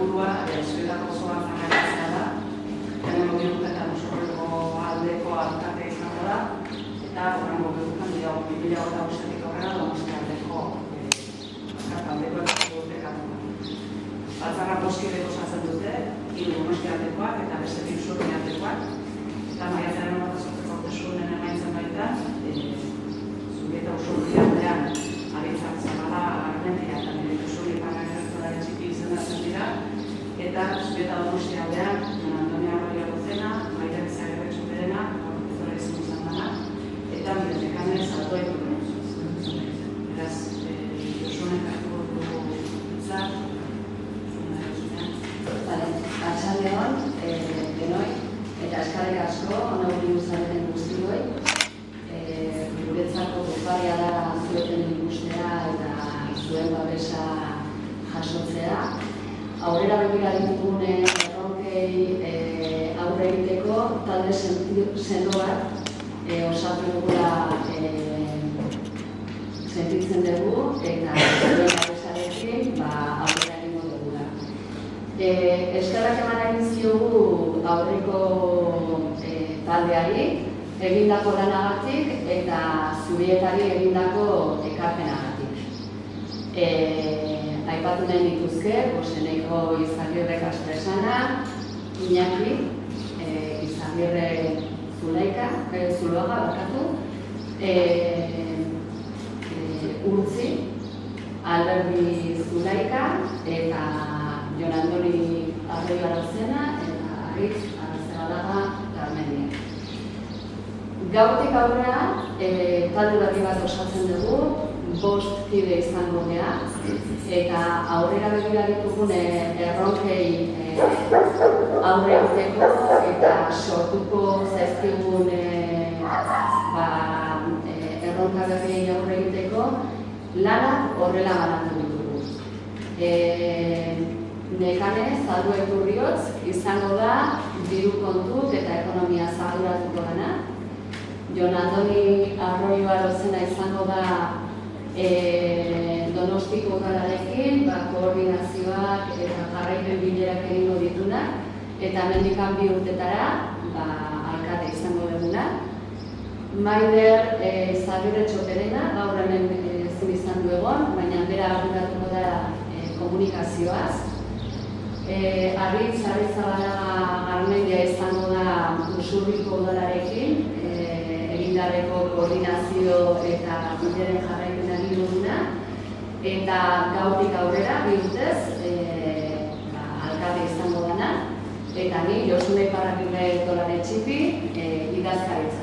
helburua zuetako osoa jarraitzea da. Lehenengo bi urteetan Usurbilgo aldeko alkate izango da, eta hurrengo bi urtean 2025-tik aurrera Donostia aldeko urtekatu. Batzarra 5 kidek osatzen dute, 3 Donostia aldekoak eta beste 2 Usurbil aldekoak. Eta maiatzaren 28ko hauteskuneen emaitzen baita, Zubieta Usurbil aldean Aritzak Zabala, Armentia eta Usurbil Parragertuaren txiki izendatzen dira, eta Zubieta Donostia aldean Antonia Arroyo Lucena, Maider Zagerretxo Perena, Hortezora izan izan dana, eta Miretekanez Alto Eturen. Beraz, Josunek hartu dugu itzak, Arratsaldeon, denoi, eta eskerrik asko onartu zareten guztioi. Guretzako gozaria da zueten ikustea eta zuen babesa jasotzea. Aurrera begira ditugun erronkei aurre egiteko talde sendo bat osatu dugula sentitzen dugu eta zuen babesarekin aurrera egingo dugula. Eskerrak eman egin ziogu aurreko taldeari egindako lanagatik eta Zubietari egindako ekarpenagatik. Aipatu nahi dituzke, Boseneko Izagirre Kaspresana, Iñaki, Izagirre Zuloaga, Urtzi, Alberdi Zulaika, eta Jon Andoni Arroyo Arozena, eta Arritz Arrazabalaga Garmendia. Gaurtik aurrera, talde berri bat osatzen dugu, 5 kide izango gea, eta aurrera begira ditugun erronkei aurre egiteko eta sortuko zaizkigun erronka berriei aurre egiteko lanak horrela banatu ditugu. Nekane Zaldu Iturriotz izango da diru kontuk eta ekonomia arduratuko dena. Jon Andoni Arroyo Arozena izango da Donostiko udalarekin, koordinazioak eta jarraipen bilerak egingo ditunak, eta hemendik 2 urtetara alkate izango duguna. Maider Zagerretxo Perena, gaur hemen ezin izan du egon, baina bera arduratuko da komunikazioaz. Arritz Arrizabalaga Garmendia izango da Usurbilgo udalarekin, egindarreko koordinazio eta bileren jarraipen egingo duguna, eta gaurtik aurrera, 2 urtez, alkate izango dena, eta ni Josune Parragirre Tolare Txipi idazkaritza